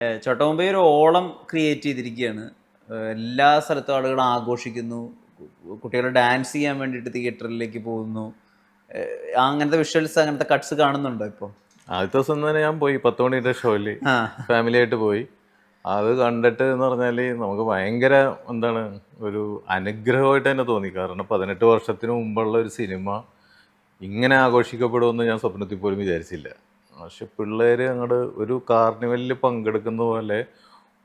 ചട്ടമ്പി ഒരു ഓളം ക്രിയേറ്റ് ചെയ്തിരിക്കുകയാണ്. എല്ലാ സ്ഥലത്തും ആളുകൾ ആഘോഷിക്കുന്നു. കുട്ടികൾ ഡാൻസ് ചെയ്യാൻ വേണ്ടിയിട്ട് തിയേറ്ററിലേക്ക് പോകുന്നു. അങ്ങനത്തെ വിഷ്വൽസ്, അങ്ങനത്തെ കട്ട്സ് കാണുന്നുണ്ടോ ഇപ്പോൾ? ആദ്യത്തെ ദിവസം തന്നെ ഞാൻ പോയി 10 മണിയുടെ ഷോയില് ഫാമിലി ആയിട്ട് പോയി. അത് കണ്ടിട്ട് എന്ന് പറഞ്ഞാൽ നമുക്ക് ഭയങ്കര എന്താണ് ഒരു അനുഗ്രഹമായിട്ട് തന്നെ തോന്നി. കാരണം 18 വർഷത്തിന് മുമ്പുള്ള ഒരു സിനിമ ഇങ്ങനെ ആഘോഷിക്കപ്പെടുമെന്ന് ഞാൻ സ്വപ്നത്തിൽ പോലും വിചാരിച്ചില്ല. പക്ഷെ പിള്ളേർ അങ്ങോട്ട് ഒരു കാർണിവലിൽ പങ്കെടുക്കുന്ന പോലെ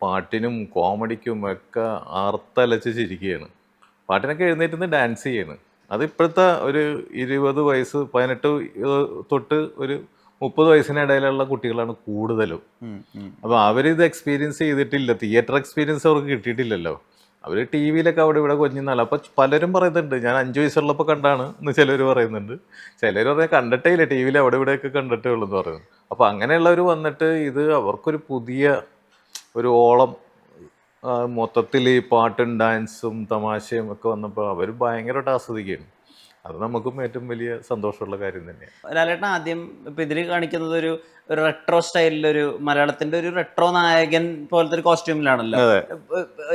പാട്ടിനും കോമഡിക്കും ഒക്കെ ആർത്തലച്ച് ചിരിക്കുകയാണ്. പാട്ടിനൊക്കെ എഴുന്നേറ്റ് ഡാൻസ് ചെയ്യാണ്. അത് ഇപ്പോഴത്തെ ഒരു 20 വയസ്സ് 18 തൊട്ട് ഒരു 30 വയസ്സിനിടയിലുള്ള കുട്ടികളാണ് കൂടുതലും. അപ്പോൾ അവരിത് എക്സ്പീരിയൻസ് ചെയ്തിട്ടില്ല, തിയേറ്റർ എക്സ്പീരിയൻസ് അവർക്ക് കിട്ടിയിട്ടില്ലല്ലോ. അവർ ടി വിയിലൊക്കെ അവിടെ ഇവിടെ കൊഞ്ഞിന്നാലും. അപ്പോൾ പലരും പറയുന്നുണ്ട് ഞാൻ 5 വയസ്സുള്ളപ്പോൾ കണ്ടാണ് എന്ന് ചിലർ പറയുന്നുണ്ട്. ചിലർ പറഞ്ഞാൽ കണ്ടിട്ടേ ഇല്ല, ടി വിയിൽ അവിടെ ഇവിടെയൊക്കെ കണ്ടിട്ടേ ഉള്ളൂ എന്ന് പറയുന്നത്. അപ്പോൾ അങ്ങനെയുള്ളവർ വന്നിട്ട് ഇത് അവർക്കൊരു പുതിയ ഒരു ഓളം, മൊത്തത്തിൽ പാട്ടും ഡാൻസും തമാശയും ഒക്കെ വന്നപ്പോൾ അവർ ഭയങ്കരമായിട്ട് ആസ്വദിക്കുകയാണ്. അത് നമുക്കും ഏറ്റവും വലിയ സന്തോഷമുള്ള കാര്യം തന്നെയാണ്. ലാലേട്ടൻ ആദ്യം ഇപ്പം ഇതിൽ കാണിക്കുന്നത് ഒരു റെട്രോ സ്റ്റൈലിലൊരു മലയാളത്തിന്റെ ഒരു റെട്രോ നായകൻ പോലത്തെ ഒരു കോസ്റ്റ്യൂമിലാണല്ലോ.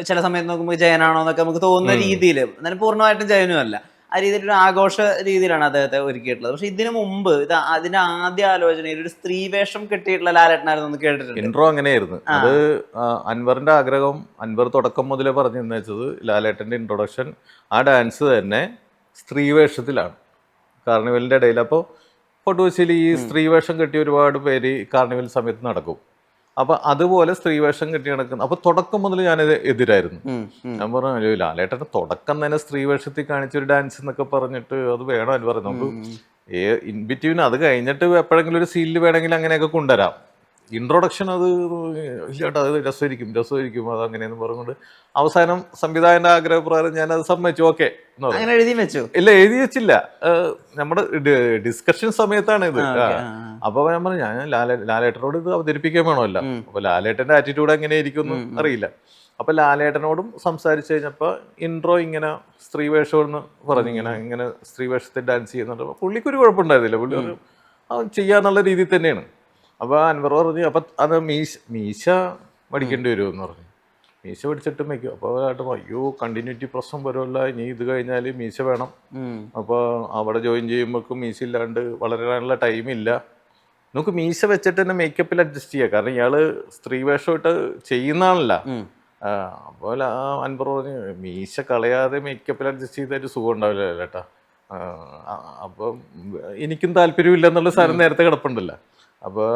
ചില സമയത്ത് നോക്കുമ്പോൾ ജയനാണോ എന്നൊക്കെ നമുക്ക് തോന്നുന്ന രീതിയിൽ, എന്നാലും പൂർണ്ണമായിട്ടും ജയനും അല്ല, ആ രീതിയിലൊരു ആഘോഷ രീതിയിലാണ് അദ്ദേഹത്തെ ഒരുക്കിയിട്ടുള്ളത്. പക്ഷെ ഇതിനു മുമ്പ് അതിന്റെ ആദ്യ ആലോചനയിൽ ഒരു സ്ത്രീ വേഷം കെട്ടിയിട്ടുള്ള ലാലേട്ടനായിരുന്നു കേട്ടിട്ടുണ്ട്. ഇൻട്രോ അങ്ങനെയായിരുന്നു. അത് അൻവറിന്റെ ആഗ്രഹം, അൻവർ തുടക്കം മുതലേ പറഞ്ഞു വെച്ചത് ലാലേട്ടന്റെ ഇൻട്രൊഡക്ഷൻ ആ ഡാൻസ് തന്നെ സ്ത്രീ വേഷത്തിലാണ് കാർണിവലിൻ്റെ ഇടയിൽ. അപ്പോൾ പൊട്ടുവച്ചിൽ ഈ സ്ത്രീ വേഷം കെട്ടിയ ഒരുപാട് പേര് കാർണിവൽ സമയത്ത് നടക്കും. അപ്പം അതുപോലെ സ്ത്രീ വേഷം കെട്ടി നടക്കുന്നു. അപ്പോൾ തുടക്കം മുതൽ ഞാനത് എതിരായിരുന്നു. ഞാൻ പറഞ്ഞു ലാലേട്ടൻ്റെ തുടക്കം തന്നെ സ്ത്രീ വേഷത്തിൽ കാണിച്ചൊരു ഡാൻസ് എന്നൊക്കെ പറഞ്ഞിട്ട് അത് വേണം എന്ന് പറഞ്ഞു. നമുക്ക് ഇൻ ബിറ്റ്വീൻ അത് കഴിഞ്ഞിട്ട് എപ്പോഴെങ്കിലും ഒരു സീനിൽ വേണമെങ്കിൽ അങ്ങനെയൊക്കെ കൊണ്ടുവരാം. ഇൻട്രൊഡക്ഷൻ അത് ഇല്ലാട്ടോ, അത് രസമായിരിക്കും അത് അങ്ങനെയെന്ന് പറഞ്ഞുകൊണ്ട് അവസാനം സംവിധായകന്റെ ആഗ്രഹപ്രകാരം ഞാനത് സമ്മതിച്ചു. ഓക്കെ ഇല്ല, എഴുതി വെച്ചില്ല, നമ്മുടെ ഡിസ്കഷൻ സമയത്താണ് ഇത്. അപ്പൊ ഞാൻ പറഞ്ഞു ഞാൻ ലാലേട്ടനോട് ഇത് അവതരിപ്പിക്കാൻ വേണമല്ലോ. അപ്പൊ ലാലേട്ടന്റെ ആറ്റിറ്റ്യൂഡ് എങ്ങനെയായിരിക്കും എന്ന് അറിയില്ല. അപ്പൊ ലാലേട്ടനോടും സംസാരിച്ചു കഴിഞ്ഞപ്പോ ഇൻട്രോ ഇങ്ങനെ സ്ത്രീ വേഷം എന്ന് പറഞ്ഞിങ്ങനെ സ്ത്രീ വേഷത്തിൽ ഡാൻസ് ചെയ്യുന്നുണ്ട്. പുള്ളിക്കൊരു കുഴപ്പമുണ്ടായിരുന്നില്ല, പുള്ളി ചെയ്യാന്നുള്ള രീതിയിൽ തന്നെയാണ്. അപ്പോൾ അൻവർ പറഞ്ഞു അപ്പം അത് മീശ പഠിക്കേണ്ടി വരുമെന്ന് പറഞ്ഞു. മീശ പഠിച്ചിട്ട് വയ്ക്കും. അപ്പോൾ അയ്യോ കണ്ടിന്യൂറ്റി പ്രശ്നം വരുമല്ല, ഇനി ഇത് കഴിഞ്ഞാൽ മീശ വേണം. അപ്പോൾ അവിടെ ജോയിൻ ചെയ്യുമ്പോഴേക്കും മീശ ഇല്ലാണ്ട് വളരാനുള്ള ടൈമില്ല. നമുക്ക് മീശ വെച്ചിട്ട് തന്നെ മേക്കപ്പിൽ അഡ്ജസ്റ്റ് ചെയ്യാം, കാരണം ഇയാൾ സ്ത്രീ വേഷമായിട്ട് ചെയ്യുന്നതാണല്ല. അപ്പോൾ അൻവർ പറഞ്ഞു മീശ കളയാതെ മേക്കപ്പിൽ അഡ്ജസ്റ്റ് ചെയ്തൊരു സുഖം ഉണ്ടാവില്ല ചേട്ടാ. അപ്പം എനിക്കും താല്പര്യമില്ല എന്നുള്ള സാധനം നേരത്തെ കിടപ്പുണ്ടല്ലോ. അപ്പോൾ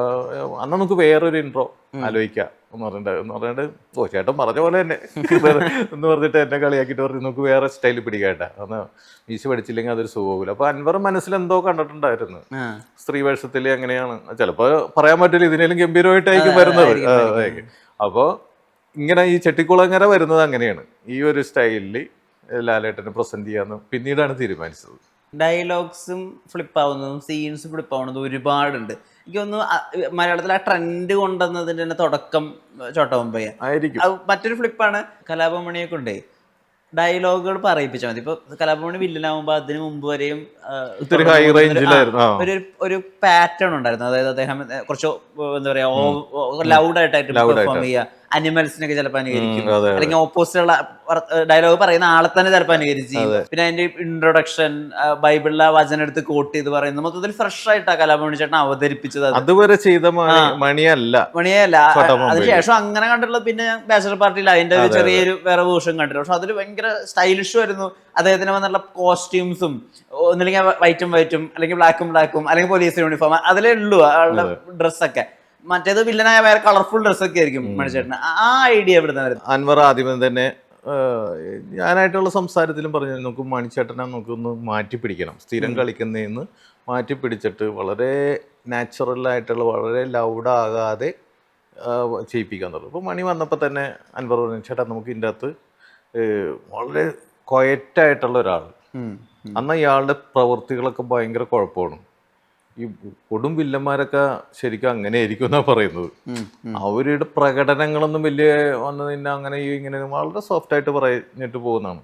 അന്ന് നമുക്ക് വേറൊരു ഇൻട്രോ ആലോചിക്കാം എന്ന് പറഞ്ഞിട്ട് ചേട്ടൻ പറഞ്ഞ പോലെ തന്നെ എന്ന് പറഞ്ഞിട്ട് എന്നെ കളിയാക്കിയിട്ട് പറഞ്ഞു നമുക്ക് വേറെ സ്റ്റൈൽ പിടിക്കാട്ടെ, അന്ന് മീശ പഠിച്ചില്ലെങ്കിൽ അതൊരു സുഖമില്ല. അപ്പോൾ അൻവർ മനസ്സിലെന്തോ കണ്ടിട്ടുണ്ടായിരുന്നു സ്ത്രീ വേഷത്തിൽ എങ്ങനെയാണ്, ചിലപ്പോൾ പറയാൻ പറ്റില്ല, ഇതിനേലും ഗംഭീരമായിട്ടായിരിക്കും വരുന്നത്. അപ്പോൾ ഇങ്ങനെ ഈ ചെട്ടിക്കുളങ്ങര വരുന്നത് അങ്ങനെയാണ്, ഈ ഒരു സ്റ്റൈലിൽ ലാലേട്ടനെ പ്രസന്റ് ചെയ്യാന്ന് പിന്നീടാണ് തീരുമാനിച്ചത്. ഡയലോഗ്സും ഫ്ലിപ്പാവുന്നതും സീൻസും ഫ്ലിപ്പാവുന്നതും ഒരുപാടുണ്ട്. എനിക്ക് തോന്നുന്നു മലയാളത്തിൽ ആ ട്രെൻഡ് കൊണ്ടുവന്നതിന്റെ തന്നെ തുടക്കം ചോട്ടമുമ്പയ്യ ആയിരിക്കും. മറ്റൊരു ഫ്ലിപ്പാണ് കലാഭമണിയെ കൊണ്ടേ ഡയലോഗുകൾ പറയിപ്പിച്ചാൽ മതി. ഇപ്പൊ കലാഭമണി വില്ലനാവുമ്പോ അതിന് മുമ്പ് വരെയും ഒരു പാറ്റേൺ ഉണ്ടായിരുന്നു. അതായത് അദ്ദേഹം കുറച്ച് എന്താ പറയാ ലൗഡായിട്ടായിട്ട് പെർഫോം ചെയ്യുക, അനിമൽസിനൊക്കെ ചിലപ്പോൾ അനുകരിക്കും, അല്ലെങ്കിൽ ഓപ്പോസിറ്റുള്ള ഡയലോഗ് പറയുന്ന ആളെ തന്നെ ചിലപ്പോൾ അനുകരിച്ച്. പിന്നെ അതിന്റെ ഇൻട്രൊഡക്ഷൻ ബൈബിളിലെ വചനം എടുത്ത് കോട്ട് ചെയ്ത് പറയുന്നത് മൊത്തത്തിൽ ഫ്രഷ് ആയിട്ടാണ് കലാഭമണി ചേട്ടൻ അവതരിപ്പിച്ചത്. അതുവരെ ചെയ്ത മണിയല്ല. അതിനുശേഷം അങ്ങനെ കണ്ടിട്ടുള്ളത് പിന്നെ ബാച്ചലർ പാർട്ടിയിൽ അതിന്റെ ഒരു ചെറിയൊരു വേറെ വേർഷൻ കണ്ടിട്ടുണ്ട്. പക്ഷെ അതിൽ ഭയങ്കര സ്റ്റൈലിഷും ആയിരുന്നു. അദ്ദേഹത്തിന് വന്നുള്ള കോസ്റ്റ്യൂംസും ഒന്നില്ലെങ്കിൽ വൈറ്റും അല്ലെങ്കിൽ ബ്ലാക്കും അല്ലെങ്കിൽ പോലീസ് യൂണിഫോം അതിലേ ഉള്ളൂ ആളുടെ ഡ്രസ്സൊക്കെ. മറ്റേത് വില്ലനായ വേറെ കളർഫുൾ ഡ്രസ്സൊക്കെ ആയിരിക്കും മണിച്ചേട്ടന്. ആ ഐഡിയ എവിടെ നിന്ന് വരുന്നത്? അൻവർ ആദ്യമേ തന്നെ ഞാനായിട്ടുള്ള സംസാരത്തിലും പറഞ്ഞു നമുക്ക് മണിച്ചേട്ടനെ നമുക്കൊന്ന് മാറ്റിപ്പിടിക്കണം, സ്ഥിരം കളിക്കുന്നതിന്ന് മാറ്റിപ്പിടിച്ചിട്ട് വളരെ നാച്ചുറലായിട്ടുള്ള വളരെ ലൗഡാകാതെ ചെയ്യിപ്പിക്കാൻ തുടങ്ങും. അപ്പോൾ മണി വന്നപ്പോൾ തന്നെ അൻവർ പറഞ്ഞു ചേട്ടാ നമുക്ക് ഇതിൻ്റെ അകത്ത് വളരെ ക്വയറ്റായിട്ടുള്ള ഒരാൾ, അന്ന് ഇയാളുടെ പ്രവൃത്തികളൊക്കെ ഭയങ്കര കുഴപ്പമാണ്. ഈ കൊടും വില്ലന്മാരൊക്കെ ശരിക്കും അങ്ങനെ ആയിരിക്കും എന്നാണ് പറയുന്നത്. അവരുടെ പ്രകടനങ്ങളൊന്നും വലിയ വന്ന് നിന്നെ അങ്ങനെ ഇങ്ങനെ വളരെ സോഫ്റ്റായിട്ട് പറഞ്ഞിട്ട് പോകുന്നതാണ്.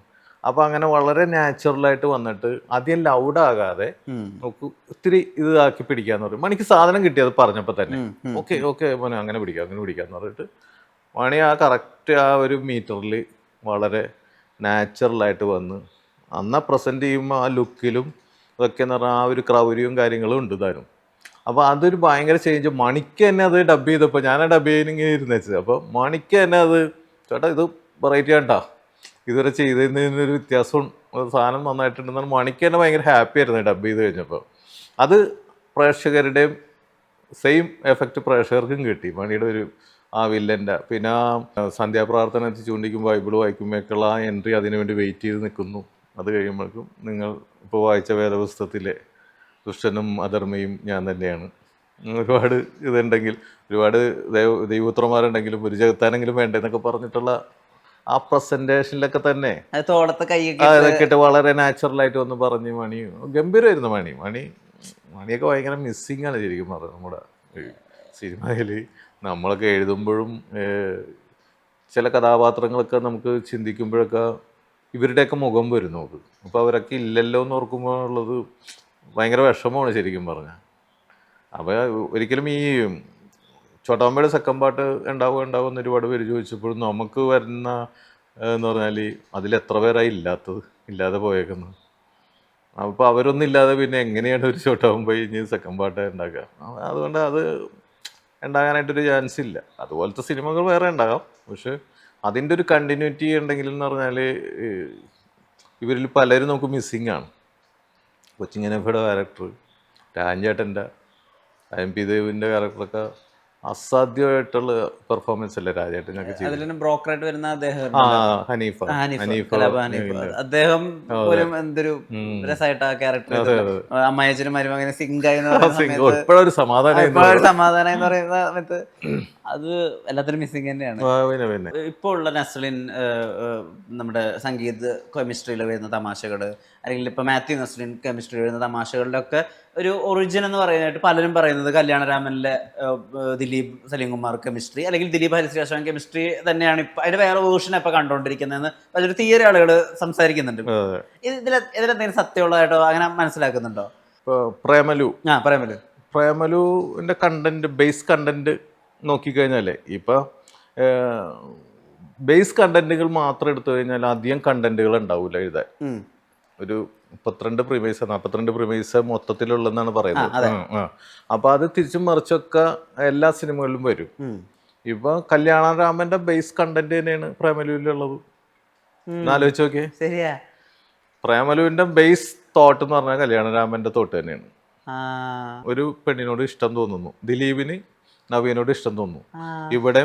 അപ്പോൾ അങ്ങനെ വളരെ നാച്ചുറലായിട്ട് വന്നിട്ട് അധികം ലൗഡാകാതെ നമുക്ക് ഒത്തിരി ഇതാക്കി പിടിക്കാന്ന് പറയും. മണിക്ക് സാധനം കിട്ടി അത് പറഞ്ഞപ്പോൾ തന്നെ ഓക്കെ മോനെ അങ്ങനെ പിടിക്കാന്ന് പറഞ്ഞിട്ട് മണി ആ കറക്റ്റ് ആ ഒരു മീറ്ററിൽ വളരെ നാച്ചുറലായിട്ട് വന്ന് അന്നാ പ്രസൻറ്റ് ചെയ്യുമ്പോൾ ആ ലുക്കിലും അതൊക്കെ എന്ന് പറഞ്ഞാൽ ആ ഒരു ക്രൗര്യവും കാര്യങ്ങളും ഉണ്ട് താനും. അപ്പോൾ അതൊരു ഭയങ്കര ചേഞ്ച്. മണിക്ക് തന്നെ അത് ഡബ് ചെയ്തപ്പോൾ ഞാൻ ആ ഡബ് ചെയ്യാനിങ്ങനെ ഇരുന്നേച്ചത്. അപ്പോൾ മണിക്ക് തന്നെ അത് ചേട്ടാ ഇത് വെറൈറ്റി ആണ്ടാ, ഇതുവരെ ചെയ്തതിനൊരു വ്യത്യാസം, സാധനം നന്നായിട്ടുണ്ടെന്നാണ് മണിക്ക് തന്നെ ഭയങ്കര ഹാപ്പി ആയിരുന്നു ഡബ് ചെയ്ത് കഴിഞ്ഞപ്പോൾ. അത് പ്രേക്ഷകരുടെയും സെയിം എഫക്റ്റ് പ്രേക്ഷകർക്കും കിട്ടി. മണിയുടെ ഒരു ആ വില്ലൻ്റെ പിന്നെ ആ സന്ധ്യാപ്രാർത്ഥന ചൂണ്ടിക്കും ബൈബിൾ വായിക്കുമ്പോഴേക്കുള്ള ആ എൻട്രി അതിനു വേണ്ടി വെയിറ്റ് ചെയ്ത് നിൽക്കുന്നു. അത് കഴിയുമ്പോഴേക്കും നിങ്ങൾ ഇപ്പോൾ വായിച്ച വേദപുസ്തകത്തിലെ ദുഷ്ടനും അധർമ്മയും ഞാൻ തന്നെയാണ്. ഒരുപാട് ഇതുണ്ടെങ്കിൽ ഒരുപാട് ദൈവപുത്രന്മാരുണ്ടെങ്കിലും ഒരു ജഗത്താനെങ്കിലും വേണ്ടെന്നൊക്കെ പറഞ്ഞിട്ടുള്ള ആ പ്രസൻറ്റേഷനിലൊക്കെ തന്നെ അത് തോളത്തെ കൈയൊക്കെ അതൊക്കെ ഇട്ട് വളരെ നാച്ചുറലായിട്ട് വന്ന് പറഞ്ഞ് മണി ഗംഭീരമായിരുന്നു. മണിയൊക്കെ ഭയങ്കര മിസ്സിങ് ആണ് ശരിക്കും പറഞ്ഞത് നമ്മുടെ സിനിമയിൽ. നമ്മളൊക്കെ എഴുതുമ്പോഴും ചില കഥാപാത്രങ്ങളൊക്കെ നമുക്ക് ചിന്തിക്കുമ്പോഴൊക്കെ ഇവരുടെയൊക്കെ മുഖം വരും നമുക്ക്. അപ്പോൾ അവരൊക്കെ ഇല്ലല്ലോ എന്ന് ഓർക്കുമ്പോൾ ഉള്ളത് ഭയങ്കര വിഷമമാണ് ശരിക്കും പറഞ്ഞാൽ. അപ്പോൾ ഒരിക്കലും ഈ ചോട്ടാമ്പയുടെ സെക്കൻഡ് പാർട്ട് ഉണ്ടാവുമെന്ന് ഒരുപാട് പേര് ചോദിച്ചപ്പോഴും നമുക്ക് വരുന്ന എന്ന് പറഞ്ഞാൽ അതിലെത്ര പേരായി ഇല്ലാതെ പോയേക്കുന്നത്. അപ്പോൾ അവരൊന്നും ഇല്ലാതെ പിന്നെ എങ്ങനെയാണ് ഒരു ചോട്ടാമ്പ ഇനി സെക്കൻഡ് പാർട്ട് ഉണ്ടാക്കുക? അതുകൊണ്ട് അത് ഉണ്ടാകാനായിട്ടൊരു ചാൻസ് ഇല്ല. അതുപോലത്തെ സിനിമകൾ വേറെ ഉണ്ടാകാം, പക്ഷെ അതിൻ്റെ ഒരു കണ്ടിന്യൂറ്റി ഉണ്ടെങ്കിൽ എന്ന് പറഞ്ഞാൽ ഇവരിൽ പലരും നമുക്ക് മിസ്സിങ് ആണ്. കൊച്ചിൻ എഫയുടെ ക്യാരക്ടർ, രാജേട്ടൻ്റെ, എം പി ദേവിൻ്റെ ക്യാരക്ടറൊക്കെ അസാധ്യമായിട്ടുള്ള പെർഫോമൻസ് അല്ലേ രാജേട്ടനൊക്കെ ചെയ്തു. ബ്രോക്കറായിട്ട് വരുന്ന അദ്ദേഹം ഹനീഫ് അദ്ദേഹം പോലും എന്തൊരു രസമായിട്ട് ആ ക്യാരക്ടർ അമ്മായച്ചനും മരുമകനെ സിങ്കായി ഇപ്പോഴൊരു സമാധാനം എന്ന് പറയുന്ന സമയത്ത് അത് എല്ലാത്തിനും മിസ്സിങ് തന്നെയാണ്. ഇപ്പോൾ ഉള്ള നസ്ലിൻ നമ്മുടെ സംഗീത കെമിസ്ട്രിയിൽ വരുന്ന തമാശകൾ, അല്ലെങ്കിൽ ഇപ്പൊ മാത്യു നസ്ലിൻ കെമിസ്ട്രിയിൽ വരുന്ന തമാശകളുടെ ഒക്കെ ഒരു ഒറിജിൻ എന്ന് പറയാനായിട്ട് പലരും പറയുന്നത് കല്യാണരാമനിലെ ദിലീപ് സലീംകുമാർ കെമിസ്ട്രി അല്ലെങ്കിൽ ദിലീപ് ഹരിശ്രീവാസവൻ കെമിസ്ട്രി തന്നെയാണ് ഇപ്പൊ അതിന്റെ വേറെ വേർഷൻ ഇപ്പൊ കണ്ടുകൊണ്ടിരിക്കുന്നതെന്ന് അതൊരു തിയറി ആളുകൾ സംസാരിക്കുന്നുണ്ട്. ഇതിലെന്തെങ്കിലും സത്യമുള്ളതായിട്ടോ അങ്ങനെ മനസ്സിലാക്കുന്നുണ്ടോ? പ്രേമലുവിന്റെ കണ്ടന്റ്, ബേസ് കണ്ടന്റ് നോക്കിക്കഴിഞ്ഞാലേ ഇപ്പൊ ബേസ് കണ്ടന്റുകൾ മാത്രം എടുത്തു കഴിഞ്ഞാൽ അധികം കണ്ടന്റുകൾ ഉണ്ടാവില്ല എഴുതാൻ. ഒരു 42 പ്രിമൈസ് മൊത്തത്തിലുള്ളതെന്നാണ് പറയുന്നത്. അപ്പൊ അത് തിരിച്ചും മറിച്ചൊക്കെ എല്ലാ സിനിമകളിലും വരും. ഇപ്പൊ കല്യാണരാമന്റെ ബേസ് കണ്ടന്റ് തന്നെയാണ് പ്രേമലുവിലുള്ളത്. ആലോചിച്ച് നോക്കിയേ. ശരിയാ. പ്രേമലുവിന്റെ ബേസ് തോട്ട് എന്ന് പറഞ്ഞാൽ കല്യാണരാമന്റെ തോട്ട് തന്നെയാണ്. ഒരു പെണ്ണിനോട് ഇഷ്ടം തോന്നുന്നു, ദിലീപിന് നവീനോട് ഇഷ്ടം തോന്നുന്നു, ഇവിടെ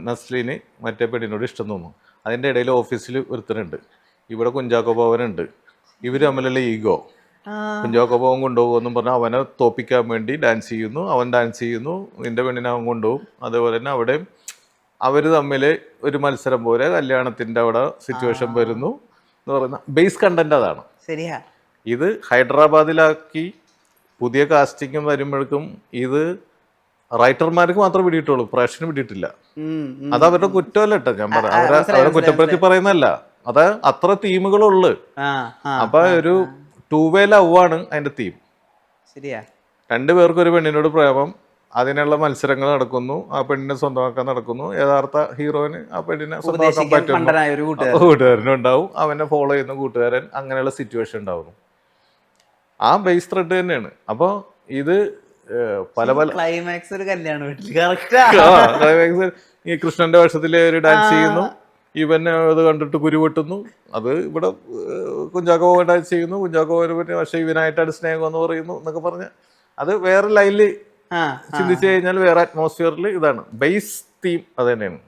നസ്ലിന് മറ്റേ പെണ്ണിനോട് ഇഷ്ടം തോന്നുന്നു. അതിൻ്റെ ഇടയിൽ ഓഫീസിൽ ഒരുത്തനുണ്ട്, ഇവിടെ കുഞ്ചാക്കോ ബോബനുണ്ട്. ഇവർ തമ്മിലുള്ള ഈഗോ, കുഞ്ചാക്കോ ബോബൻ കൊണ്ടുപോകുമെന്നും പറഞ്ഞാൽ അവനെ തോപ്പിക്കാൻ വേണ്ടി ഡാൻസ് ചെയ്യുന്നു, അവൻ ഡാൻസ് ചെയ്യുന്നു, നിന്റെ പെണ്ണിനെ അവൻ കൊണ്ടുപോകും. അതേപോലെ തന്നെ അവിടെ അവർ തമ്മിൽ ഒരു മത്സരം പോലെ കല്യാണത്തിൻ്റെ അവിടെ സിറ്റുവേഷൻ വരുന്നു എന്ന് പറയുന്ന ബേസ് കണ്ടന്റ് അതാണ്. ശരിയാ. ഇത് ഹൈദരാബാദിലാക്കി പുതിയ കാസ്റ്റിംഗ് വരുമ്പോഴേക്കും ഇത് റൈറ്റർമാർക്ക് മാത്രമേ പിടിയിട്ടുള്ളൂ, പ്രേക്ഷകന് പിടിയിട്ടില്ല. അത് അവരുടെ കുറ്റമല്ല കേട്ടോ, ഞാൻ പറയാം, അവരെ കുറ്റപ്പെടുത്തി പറയുന്നതല്ല. അത് അത്ര തീമുകളുള്ളു. അപ്പൊ ഒരു 2-way ലവാണ് അതിന്റെ തീം. ശരിയാ. രണ്ടുപേർക്കും ഒരു പെണ്ണിനോട് പ്രേമം, അതിനുള്ള മത്സരങ്ങൾ നടക്കുന്നു, ആ പെണ്ണിനെ സ്വന്തമാക്കാൻ നടക്കുന്നു. യഥാർത്ഥ ഹീറോയിന് ആ പെണ്ണിനെ സ്വന്തമാക്കാൻ പറ്റുന്നു, കൂട്ടുകാരനും ഉണ്ടാവും, അവനെ ഫോളോ ചെയ്യുന്ന കൂട്ടുകാരൻ, അങ്ങനെയുള്ള സിറ്റുവേഷൻ ഉണ്ടാവുന്നു. ആ ബേസ് ത്രെഡ് തന്നെയാണ്. അപ്പൊ ഇത് പല പല ക്ലൈമാക്സ് ഒരു കല്യാണം ഈ കൃഷ്ണന്റെ വേഷത്തില് ഒരു ഡാൻസ് ചെയ്യുന്നു, ഇവൻ അത് കണ്ടിട്ട് കുരുവെട്ടുന്നു. അത് ഇവിടെ കുഞ്ചാക്കോ ഡാൻസ് ചെയ്യുന്നു, കുഞ്ചാക്കോ പക്ഷെ ഇവനായിട്ടാണ് സ്നേഹം എന്ന് പറയുന്നു എന്നൊക്കെ പറഞ്ഞ് അത് വേറെ ലൈനിൽ ചിന്തിച്ചു കഴിഞ്ഞാൽ വേറെ അറ്റ്മോസ്ഫിയറിൽ ഇതാണ് ബേസ് തീം. അത് തന്നെയാണ്.